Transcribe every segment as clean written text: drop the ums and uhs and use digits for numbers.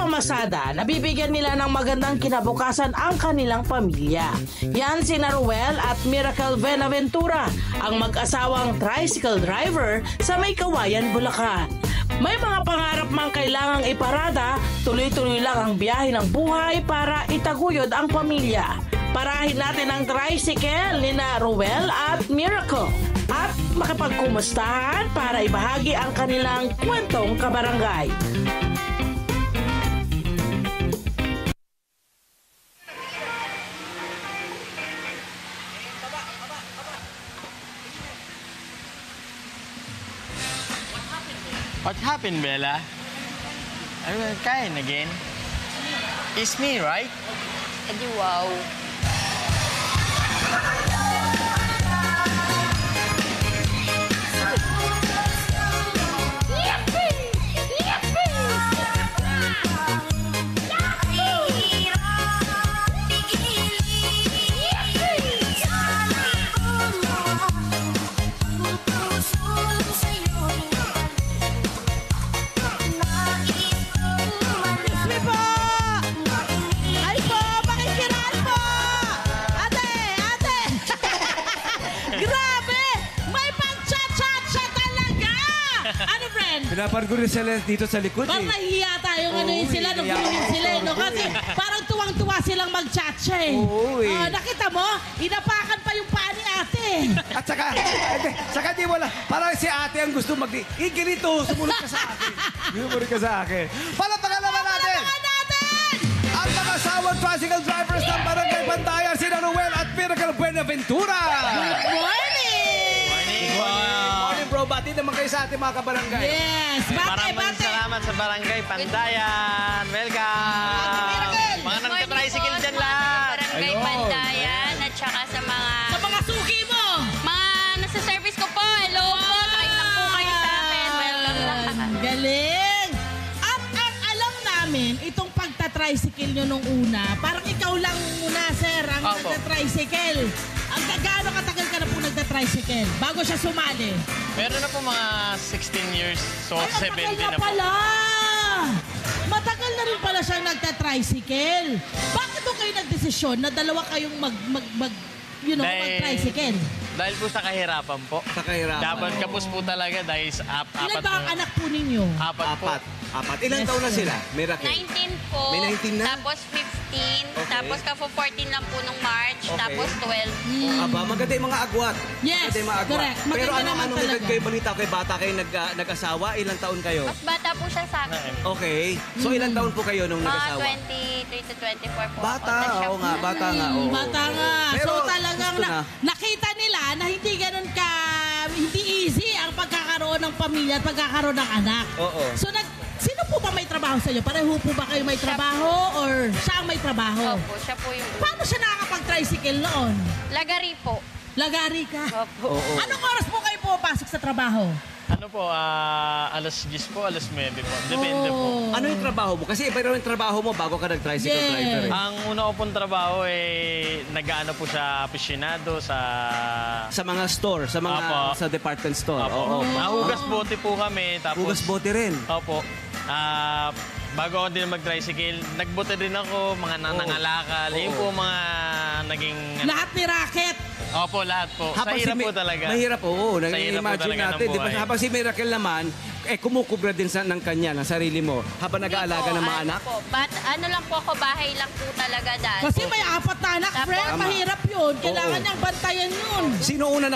pamamasada, nabibigyan nila ng magandang kinabukasan ang kanilang pamilya. Yan sina Ruel at Miracle Venaventura, ang mag-asawang tricycle driver sa May Kawayan, Bulacan. May mga pangarap mang kailangang iparada, tuloy-tuloy lang ang biyahe ng buhay para itaguyod ang pamilya. Parahin natin ang tricycle ni na Ruel at Miracle at makipagkumustahan para ibahagi ang kanilang kwentong kabarangay. What happened, Bella? Are you crying again? It's me, right? Edi wow. Pinapan ko rin sila dito sa likod Bang nahihiya tayo ngayon sila, nagulungin sila, no? Kasi parang tuwang-tuwa silang mag-chatcha eh. Oo eh. Nakita mo? Inapakan pa yung paa ni ate. At saka di wala. Parang si ate ang gusto ganito, sumunod ka sa akin. Sumunod ka sa akin. Palapakan naman natin! Ang mga asawang tricycle drivers ng Barangay Pantayan, sina Noel at Miracle Buenaventura! Good morning! Morning, bro. Bati naman kayo sa ating mga kabarangay. Yes! Maraming salamat sa Barangay Pantayan. Welcome! Mga nagka-tricycle dyan lahat. Barangay Pantayan at saka sa mga... Sa mga suki mo! Mga nasa service ko po. Hello po. Try lang po kayo sa akin. Welcome lang. Galing! At ang alam namin, itong pagta-tricycle nyo nung una, parang ikaw lang muna, sir, ang nagta-tricycle. Ang gaano katagal ka na po nagta-tricycle bago siya sumali? Meron na po mga 16 years, so Ay, 70 na po. pala! Matagal na rin pala siyang nagta-tricycle. Bakit po kayo nagdesisyon na dalawa kayong mag-tricycle? Dahil po sa kahirapan po. Sa kahirapan. Dapat kapos po talaga dahil Ilan apat ba ang po. anak po ninyo? Apat po. Apat. Ilang taon na sila? Miracle. 19 po. May 19 na? Tapos 15. Okay. Tapos ka po 14 lang po nung March. Okay. Tapos 12. Aba, maganda yung mga agwat. Yes, Maganda yung mga agwat. correct. Maganda Pero naman anong edad talaga. kayo? Balita kayo, bata kayo nag-asawa? Ilang taon kayo? Mas bata po siya sa akin. Okay. So, ilang taon po kayo nung Mga nag-asawa? 23 to 24 po Bata, ako. oo nga, bata nga. Oo. Bata nga. Pero, So talagang gusto na. nakita nila na hindi ganun hindi easy ang pagkakaroon ng pamilya at pagkakaroon ng anak. Oo. So sino po ba may trabaho sa inyo? Pareho po ba kayo may trabaho or siya ang may trabaho? Opo, siya po yung... Paano siya nakakapag-tricycle noon? Lagari po. Lagari ka? Opo. Oo. Anong oras po kayo pumapasok sa trabaho? Ano po, alas 10 po, alas 9 po. Depende po. Ano yung trabaho mo? Kasi iba rin yung trabaho mo bago ka nag-tricycle Yes. driver. Ang una ko pong trabaho nag-ano po sa aficionado, sa Sa mga store, sa mga Apo. sa department store. Opo. Oo. Nahugas bote po kami. Tapos, Hugas bote rin. Opo. Bago ako din mag-tricycle, nagbote din ako, mga nanangalakal. Yun po mga naging... Lahat ni racket. Opo, lahat po. Sa hirap po talaga. Mahirap, oo. Sa hirap po Nag-imagine talaga ng natin. Di ba? buhay. Habang si Miracle naman, kumukubra din ng kanya, ng sarili mo. Habang nag-aalaga ng mga anak. Po, ano lang po ako, bahay lang po talaga dati. Kasi may apat na anak, Tapos- friend. Tama. Mahirap yun. Kailangan Oo. niyang bantayan yun. Sino una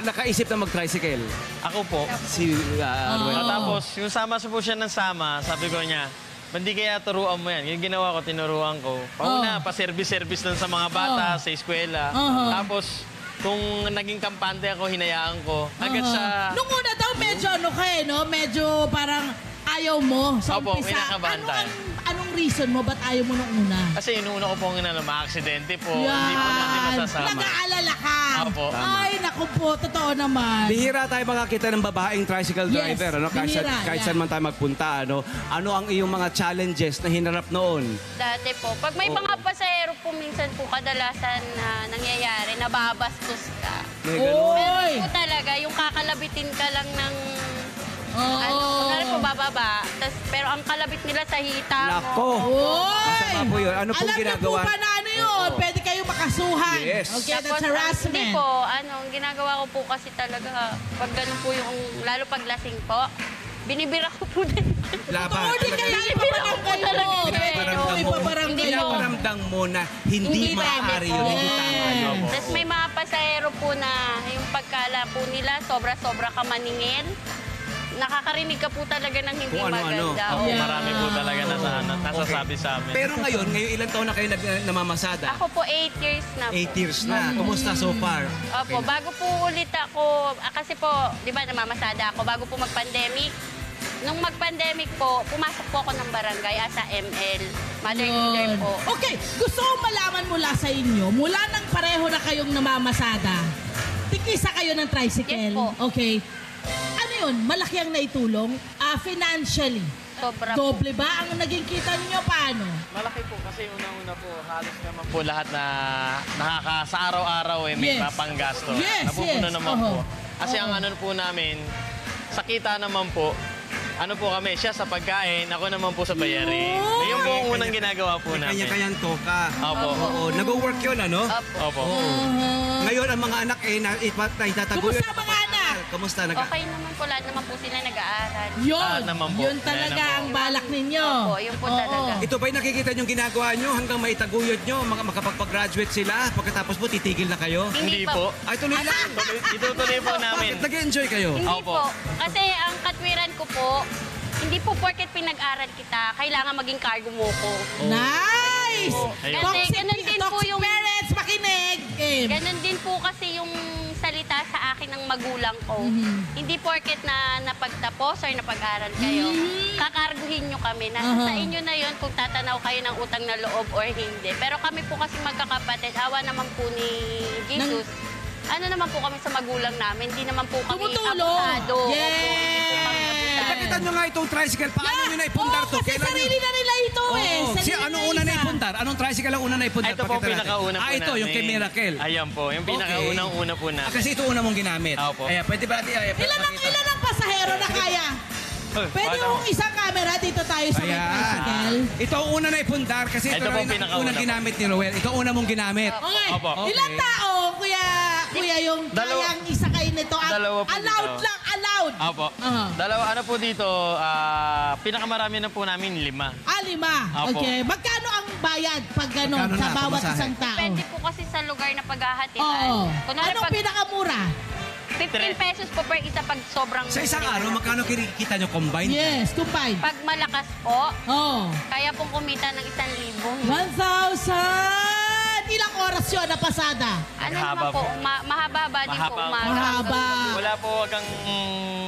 nakaisip na mag-tricycle? Ako po. Si Ruel. Tapos, yung sama po siya ng sama, sabi ko niya, hindi kaya turuan mo yan. Yung ginawa ko, tinuruan ko. Pauna, pa-service-service lang sa mga bata, sa eskwela. Tapos, kung naging kampante ako, hinayaan ko. Agad sa... Nung una daw, medyo no? Medyo parang ayaw mo sa Opo, umpisa. kinakabahan tayo. Anong reason mo? Ba't ayaw mo nung una? Kasi inuuna ko pong ma-aksidente po. Hindi po natin masasama. Nag-aalala ka. Opo. Ay, naku po. Totoo naman. Bihira tayo makakita ng babaeng tricycle Yes, driver. Ano? bihira, Kahit yeah. saan man tayo magpunta. Ano ang iyong mga challenges na hinarap noon? Dati po, pag may mga pasahero po, minsan po kadalasan na nangyayari, nababastos ka. May ganun. Oy! Po talaga, yung kakalabitin ka lang ng... Oo. Kunwari po, pababa, pero ang kalabit nila sa hita mo. Nako. Masama po yun. Ano pong ginagawa? Alam niyo po ba na ano yun? Pwede kayong makasuhan. Yes. Okay, Tapos, that's harassment. Hindi po, ang ginagawa ko po kasi talaga, pag ganun po yung, lalo pag lasing po, binibira ko po din. Laban. Hindi kaya ipabarangay mo. Ipabarangay mo. Pinaparamdam mo na hindi maaari yun. Hindi tama yun. Tapos may mga pasahero po na yung pagkala po nila, sobra-sobra ka maningin. Nakakarinig ka po talaga ng hindi Kung ano-ano. maganda. Opo, Oo. marami po talaga nasasabi sa amin. Pero ngayon ilang taon na kayo namamasada? Ako po 8 years na po. 8 years na. Kumusta so far? Opo, bago po ulit ako, kasi po, di ba namamasada ako, bago po mag-pandemic, nung mag-pandemic po, pumasok po ako ng barangay as a ML. Mother leader Yun. po. Okay, gusto ko malaman mula sa inyo, mula nang pareho na kayong namamasada, tigisa kayo ng tricycle. Yes po. Okay. Ano yun? Malaki ang naitulong? Financially. Sobra po. Doble ba ang naging kita ninyo? Paano? Malaki po kasi unang-una po, halos naman po lahat na sa araw-araw may Yes. mapanggasto. Yes, Napupuno yes. naman Oho. po. Kasi Oho. ang ano po namin, sa kita naman po, ano po kami, siya sa pagkain, ako naman po sa bayarin. Yun! Yung po ang unang ginagawa po namin. Kanya-kanyang toka. Opo. Oo. Nag-work yun, ano? Opo. Opo. Ngayon, ang mga anak itataguyod. Kumusta mga anak? Kamusta? Okay naman po, lahat naman po sila nag-aaral. Yun. Lahat naman po. Yun talaga Ayan na po. ang balak ninyo. Opo, yun po talaga. Ito ba'y nakikita niyong ginagawa niyo hanggang maitaguyod niyo, makapagpag-graduate sila, pagkatapos po titigil na kayo? Hindi po. Ay, tuloy lang. Itutuloy po namin. Bakit nag-enjoy kayo? Hindi Opo. po. Kasi ang katwiran ko po, hindi po porket pinag-aral kita, kailangan maging cargo mo ko. Nice! Ayun. Kasi ganun din po toxic yung... parents, makinig. Ganun din po kasi yung salita sa akin ng magulang ko. Hindi porket na napagtapos or napag-aral kayo, kakarguhin nyo kami. Nasa sa inyo na yun kung tatanaw kayo ng utang na loob or hindi. Pero kami po kasi magkakapatid, awa naman po ni Jesus. Ano naman po kami sa magulang namin, hindi naman po kami Tumutulong. abusado. Yes! Opo, hindi po kami abusado. Nakita niyo nga itong tricycle, paano niyo naipundar to? Kasi sarili na nila ito eh. Oo. Sarili Anong na una isa. naipundar? Anong tricycle ang una naipundar? Ito po ang Pakita natin. pinakauna po ito, yung kay namin. Miracle. Ayan po, yung pinakaunang-una po namin. Kasi ito una mong ginamit. Opo. Ayan, pwede ba natin? Ilan ang pasahero na kaya? Pwede yung isang camera dito tayo sa may tricycle. Ito ang una na ipundar kasi ito, Ito po rin ang pinakauna unang po. ginamit ni Roel. Ito ang una mong ginamit. Okay. Opo. Ilang tao, kuya yung Dalawa. kayang isakay nito? Dalawa po allowed dito. lang, allowed. Opo. Aha. Dalawa, ano po dito, pinakamarami na po namin 5. 5. Opo. Okay. Magkano ang bayad pag gano'n Magkano sa na, bawat pamasahe? isang tao? Depende po kasi sa lugar na paghahatian. Oo. Kunwari Anong pag pinakamura? 15 pesos po per isa pag sobrang... Sa isang araw, magkano kita nyo combined? Yes, combined. Pag malakas po, Oh. kaya pong kumita ng 1,000. 1,000! Ilang oras yun na pasada? Ano Mahaba naman po, po. mahaba din po Mahaba. umaga. Mahaba. Wala po hanggang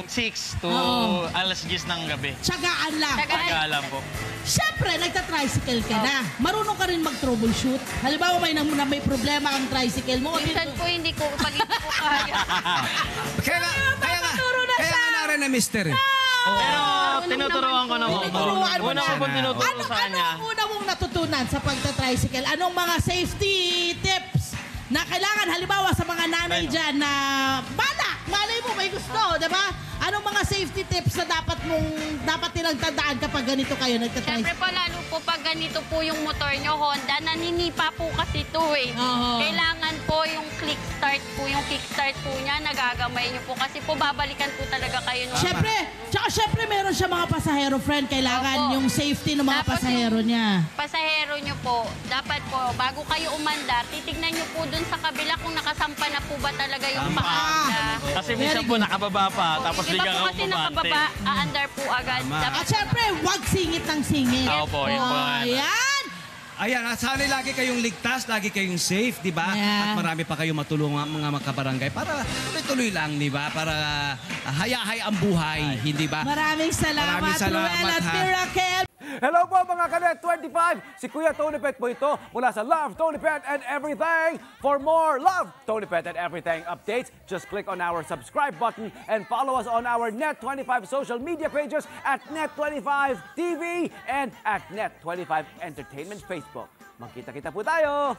6 to Oo. alas 10 ng gabi. Tsagaan lang. Tsagaan. Pagkaalam po. Siyempre, nagta-tricycle ka na. Marunong ka rin mag-troubleshoot. Halimbawa, may problema kang tricycle mo. Minsan po hindi ko, pag hindi ko kaya. Papaturo na Kaya siya. nga na rin na mystery. Pero Marunong tinuturuan ko naman naman po. po. Tinuturuan mo Una na. ko po tinuturo Ano sa kanya. ang una mong natutunan sa pagta-tricycle? Anong mga safety tips na kailangan halimbawa sa mga nanay Ano? dyan na malay mo may gusto, di ba? Anong mga safety tips na dapat nilang tandaan kapag ganito kayo Siyempre nagta-tricycle? po, lalo po pag ganito po yung motor nyo, Honda, naninipa po kasi ito eh. Oo. Kailangan po yung kick start po niya, nagagamay nyo po. Kasi po, babalikan po talaga kayo nung... Siyempre meron siya mga pasahero friend. Kailangan Opo. yung safety ng mga Tapos pasahero yung niya. Pasahero nyo po, dapat po, bago kayo umandar, titignan nyo po dun sa kabila kung nakasampa na po ba talaga yung paa nila. Kasi minsan po nakababa pa, tapos Iba biglang po ako kasi bumante. nakababa, aandar po agad. At syempre, huwag singit ng singit. Opo, yun po nga. Ayan. Ayan, sana lagi kayong ligtas, lagi kayong safe, di ba? Yeah. At marami pa kayong matulungan mga makabarangay para tuloy-tuloy lang, di ba? Para hayahay ang buhay, hindi ba? Maraming salamat, Ruel at ha? Miracle. Hello po mga Kanet 25! Si Kuya Tony Pet po ito mula sa Love, Tony Pet and Everything. For more Love, Tony Pet and Everything updates, just click on our subscribe button and follow us on our Net25 social media pages at Net25 TV and at Net25 Entertainment Facebook. Magkita-kita po tayo!